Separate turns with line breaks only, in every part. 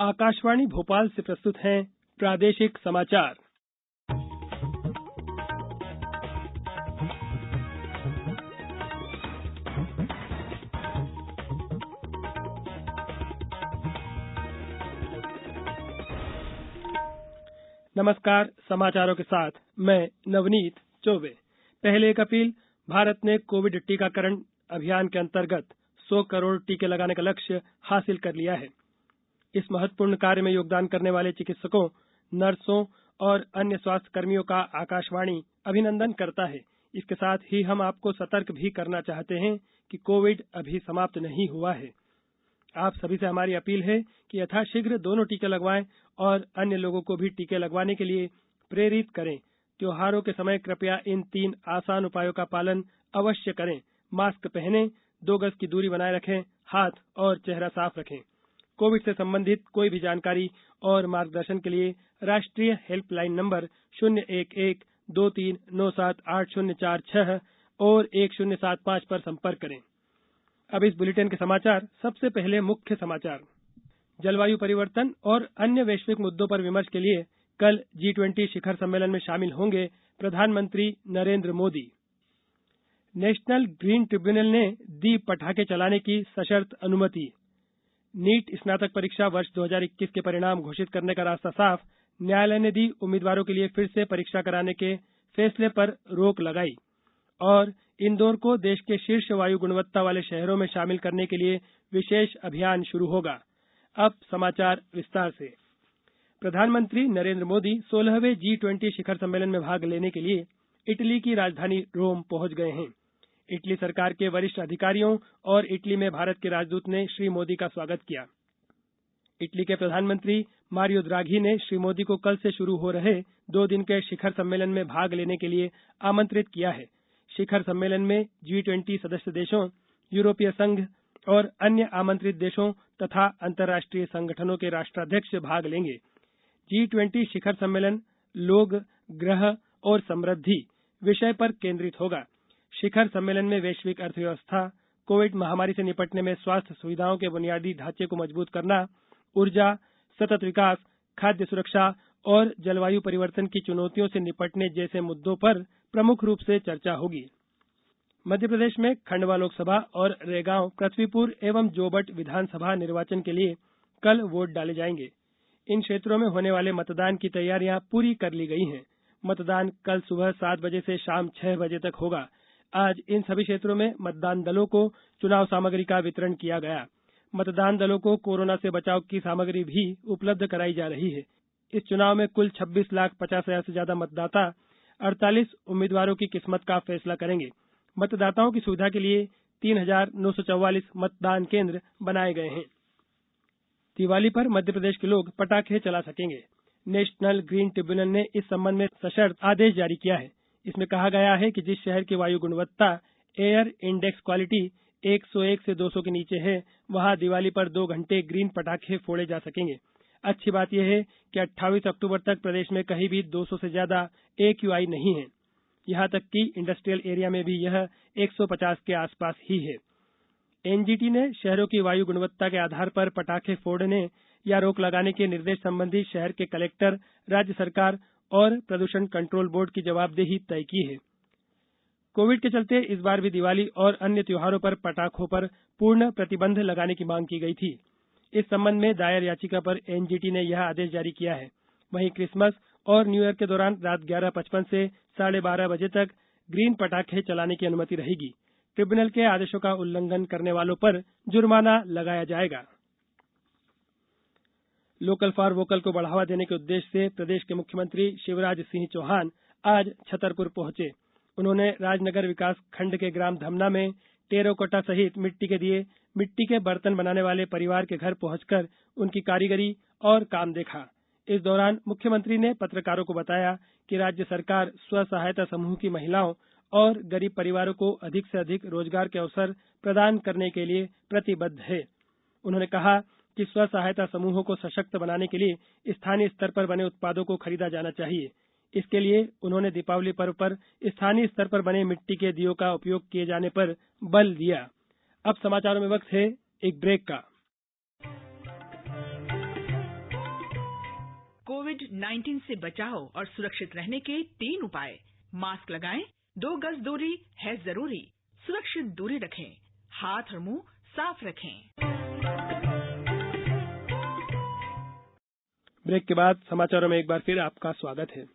आकाशवाणी भोपाल से प्रस्तुत हैं प्रादेशिक समाचार। नमस्कार, समाचारों के साथ मैं नवनीत चौबे। पहले एक अपील। भारत ने कोविड टीकाकरण अभियान के अंतर्गत 100 करोड़ टीके लगाने का लक्ष्य हासिल कर लिया है। इस महत्वपूर्ण कार्य में योगदान करने वाले चिकित्सकों, नर्सों और अन्य स्वास्थ्य कर्मियों का आकाशवाणी अभिनंदन करता है। इसके साथ ही हम आपको सतर्क भी करना चाहते हैं कि कोविड अभी समाप्त नहीं हुआ है। आप सभी से हमारी अपील है कि यथाशीघ्र दोनों टीके लगवाएं और अन्य लोगों को भी टीके लगवाने के लिए प्रेरित करें। त्योहारों के समय कृपया इन 3 आसान उपायों का पालन अवश्य करें। मास्क पहनें, 2 गज की दूरी बनाए रखें, हाथ और चेहरा साफ रखें। कोविड से संबंधित कोई भी जानकारी और मार्गदर्शन के लिए राष्ट्रीय हेल्पलाइन नंबर 011-2397-8046 और 1075 पर संपर्क करें। अब इस बुलेटिन के समाचार। सबसे पहले मुख्य समाचार। जलवायु परिवर्तन और अन्य वैश्विक मुद्दों पर विमर्श के लिए कल G20 शिखर सम्मेलन में शामिल होंगे प्रधानमंत्री Narendra Modi. National green tribunal ने दी पटाखे चलाने की सशर्त अनुमति। नीट स्नातक परीक्षा वर्ष 2021 के परिणाम घोषित करने का रास्ता साफ। न्यायालय ने दी उम्मीदवारों के लिए फिर से परीक्षा कराने के फैसले पर रोक लगाई। और इंदौर को देश के शीर्ष वायु गुणवत्ता वाले शहरों में शामिल करने के लिए विशेष अभियान शुरू होगा। अब समाचार विस्तार से। प्रधानमंत्री नरेंद्र मोदी 16वें G20 शिखर सम्मेलन में भाग लेने के लिए इटली की राजधानी रोम पहुंच गए हैं। इटली सरकार के वरिष्ठ अधिकारियों और इटली में भारत के राजदूत ने श्री मोदी का स्वागत किया। इटली के प्रधानमंत्री मारियो द्राघी ने श्री मोदी को कल से शुरू हो रहे 2 दिन के शिखर सम्मेलन में भाग लेने के लिए आमंत्रित किया है। शिखर सम्मेलन में G20 सदस्य देशों, यूरोपीय संघ और अन्य आमंत्रित देशों तथा अंतर्राष्ट्रीय संगठनों के राष्ट्राध्यक्ष भाग लेंगे। G20 शिखर सम्मेलन लोग, ग्रह और समृद्धि विषय पर केंद्रित होगा। शिखर सम्मेलन में वैश्विक अर्थव्यवस्था, कोविड महामारी से निपटने में स्वास्थ्य सुविधाओं के बुनियादी ढांचे को मजबूत करना, ऊर्जा, सतत विकास, खाद्य सुरक्षा और जलवायु परिवर्तन की चुनौतियों से निपटने जैसे मुद्दों पर प्रमुख रूप से चर्चा होगी। मध्यप्रदेश में खंडवा लोकसभा और रैगांव, पृथ्वीपुर एवं जोबट विधानसभा निर्वाचन के लिए कल वोट डाले जाएंगे। इन क्षेत्रों में होने वाले मतदान की तैयारियां पूरी कर ली गई हैं। मतदान कल सुबह 7 बजे से शाम 6 बजे तक होगा। आज इन सभी क्षेत्रों में मतदान दलों को चुनाव सामग्री का वितरण किया गया। मतदान दलों को कोरोना से बचाव की सामग्री भी उपलब्ध कराई जा रही है। इस चुनाव में कुल 26,50,000 से ज्यादा मतदाता 48 उम्मीदवारों की किस्मत का फैसला करेंगे। मतदाताओं की सुविधा के लिए 3,944 मतदान केंद्र बनाए गए हैं। दिवाली पर मध्यप्रदेश के लोग पटाखे चला सकेंगे। नेशनल ग्रीन ट्रिब्यूनल ने इस संबंध में सशर्त आदेश जारी किया है। इसमें कहा गया है कि जिस शहर की वायु गुणवत्ता एयर इंडेक्स क्वालिटी 101 से 200 के नीचे है, वहां दिवाली पर 2 घंटे ग्रीन पटाखे फोड़े जा सकेंगे। अच्छी बात यह है कि 28 अक्टूबर तक प्रदेश में कहीं भी 200 से ज्यादा AQI नहीं है। यहां तक कि इंडस्ट्रियल एरिया में भी यह 150 के आसपास ही है। NGT ने शहरों की वायु गुणवत्ता के आधार पर पटाखे फोड़ने या रोक लगाने के निर्देश संबंधी शहर के कलेक्टर, राज्य सरकार और प्रदूषण कंट्रोल बोर्ड की जवाबदेही तय की है। कोविड के चलते इस बार भी दिवाली और अन्य त्योहारों पर पटाखों पर पूर्ण प्रतिबंध लगाने की मांग की गई थी। इस संबंध में दायर याचिका पर NGT ने यह आदेश जारी किया है। वहीं क्रिसमस और न्यू ईयर के दौरान रात 11:55 से 12:30 बजे तक ग्रीन पटाखे चलाने की अनुमति रहेगी। ट्रिब्यूनल के आदेशों का उल्लंघन करने वालों पर जुर्माना लगाया जाएगा। लोकल फॉर वोकल को बढ़ावा देने के उद्देश्य से प्रदेश के मुख्यमंत्री शिवराज सिंह चौहान आज छतरपुर पहुंचे। उन्होंने राजनगर विकास खंड के ग्राम धमना में टेराकोटा सहित मिट्टी के दिए, मिट्टी के बर्तन बनाने वाले परिवार के घर पहुंचकर उनकी कारीगरी और काम देखा। इस दौरान मुख्यमंत्री ने पत्रकारों को बताया कि राज्य सरकार स्व सहायता समूह की महिलाओं और गरीब परिवारों को अधिक से अधिक रोजगार के अवसर प्रदान करने के लिए प्रतिबद्ध है। उन्होंने कहा कि स्व सहायता समूहों को सशक्त बनाने के लिए स्थानीय स्तर पर बने उत्पादों को खरीदा जाना चाहिए। इसके लिए उन्होंने दीपावली पर्व पर स्थानीय स्तर पर बने मिट्टी के दियों का उपयोग किए जाने पर बल दिया। अब समाचारों में वक्त है एक ब्रेक का।
कोविड-19 से बचाव और सुरक्षित रहने के 3 उपाय। मास्क लगाएं, 2 गज दूरी है जरूरी, सुरक्षित दूरी रखें, हाथ और मुंह साफ रखें।
ब्रेक के बाद समाचारों में एक बार फिर आपका स्वागत है।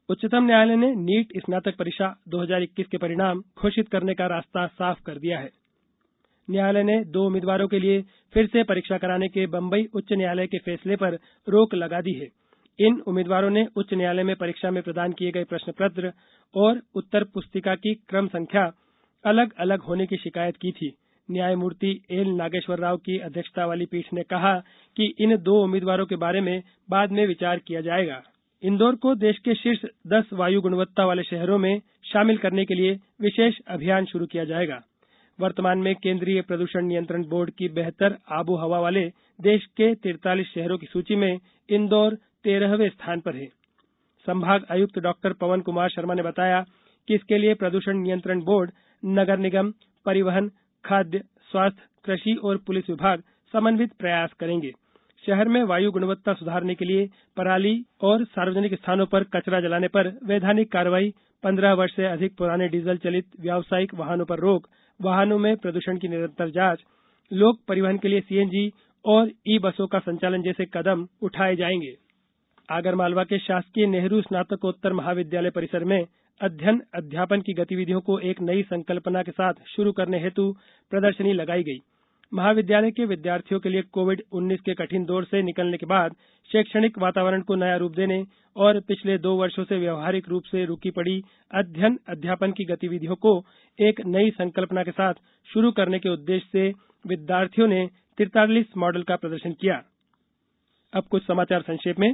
उच्चतम न्यायालय ने नीट स्नातक परीक्षा 2021 के परिणाम घोषित करने का रास्ता साफ कर दिया है। न्यायालय ने 2 उम्मीदवारों के लिए फिर से परीक्षा कराने के बंबई उच्च न्यायालय के फैसले पर रोक लगा दी है। इन उम्मीदवारों ने उच्च न्यायालय में परीक्षा में प्रदान किए गए प्रश्न पत्र और उत्तर पुस्तिका की क्रम संख्या अलग अलग होने की शिकायत की थी। न्यायमूर्ति एल नागेश्वर राव की अध्यक्षता वाली पीठ ने कहा कि इन 2 उम्मीदवारों के बारे में बाद में विचार किया जाएगा। इंदौर को देश के शीर्ष 10 वायु गुणवत्ता वाले शहरों में शामिल करने के लिए विशेष अभियान शुरू किया जाएगा। वर्तमान में केंद्रीय प्रदूषण नियंत्रण बोर्ड की बेहतर आबो हवा वाले देश के 43 शहरों की सूची में इंदौर 13वें स्थान पर है। संभाग आयुक्त डॉक्टर पवन कुमार शर्मा ने बताया कि इसके लिए प्रदूषण नियंत्रण बोर्ड, नगर निगम, परिवहन, खाद्य, स्वास्थ्य, कृषि और पुलिस विभाग समन्वित प्रयास करेंगे। शहर में वायु गुणवत्ता सुधारने के लिए पराली और सार्वजनिक स्थानों पर कचरा जलाने पर वैधानिक कार्रवाई, 15 वर्ष से अधिक पुराने डीजल चलित व्यावसायिक वाहनों पर रोक, वाहनों में प्रदूषण की निरंतर जांच, लोक परिवहन के लिए सीएनजी और ई बसों का संचालन जैसे कदम उठाए जाएंगे। आगरमालवा के शासकीय नेहरू स्नातकोत्तर महाविद्यालय परिसर में अध्ययन अध्यापन की गतिविधियों को एक नई संकल्पना के साथ शुरू करने हेतु प्रदर्शनी लगाई गई। महाविद्यालय के विद्यार्थियों के लिए कोविड-19 के कठिन दौर से निकलने के बाद शैक्षणिक वातावरण को नया रूप देने और पिछले 2 वर्षों से व्यवहारिक रूप से रुकी पड़ी अध्ययन अध्यापन की गतिविधियों को एक नई संकल्पना के साथ शुरू करने के उद्देश्य से विद्यार्थियों ने 43 मॉडल का प्रदर्शन किया। अब कुछ समाचार संक्षेप में।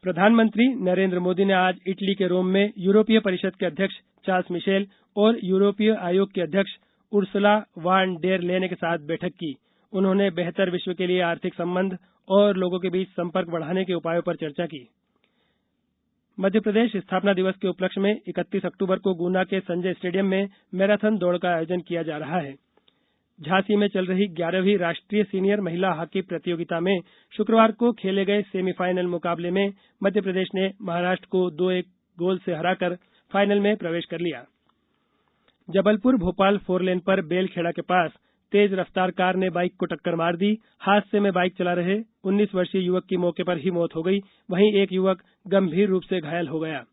प्रधानमंत्री नरेंद्र मोदी ने आज इटली के रोम में यूरोपीय परिषद के अध्यक्ष चार्ल्स मिशेल और यूरोपीय आयोग की अध्यक्ष उर्सुला वान डेर लेयन के साथ बैठक की। उन्होंने बेहतर विश्व के लिए आर्थिक संबंध और लोगों के बीच संपर्क बढ़ाने के उपायों पर चर्चा की। मध्य प्रदेश स्थापना दिवस के उपलक्ष्य में 31 अक्टूबर को गुना के संजय स्टेडियम में मैराथन दौड़ का आयोजन किया जा रहा है। झांसी में चल रही 11वीं राष्ट्रीय सीनियर महिला हॉकी प्रतियोगिता में शुक्रवार को खेले गए सेमीफाइनल मुकाबले में मध्य प्रदेश ने महाराष्ट्र को 2-1 गोल से हराकर फाइनल में प्रवेश कर लिया। जबलपुर भोपाल 4 लेन पर बेलखेड़ा के पास तेज रफ्तार कार ने बाइक को टक्कर मार दी। हादसे में बाइक चला रहे 19 वर्षीय युवक की मौके पर ही मौत हो गई, वहीं एक युवक गंभीर रूप से घायल हो गया।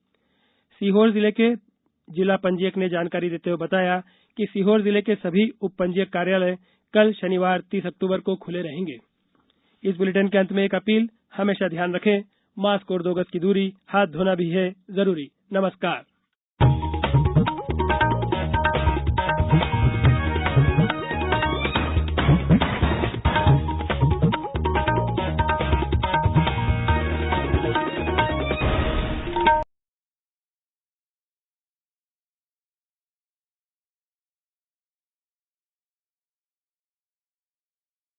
सीहोर जिले के जिला पंजीयक ने जानकारी देते हुए बताया कि सीहोर जिले के सभी उप पंजीयक कार्यालय कल शनिवार 30 अक्टूबर को खुले रहेंगे। इस बुलेटिन के अंत में एक अपील, हमेशा ध्यान रखें, मास्क और 2 गज की दूरी, हाथ धोना भी है जरूरी। नमस्कार।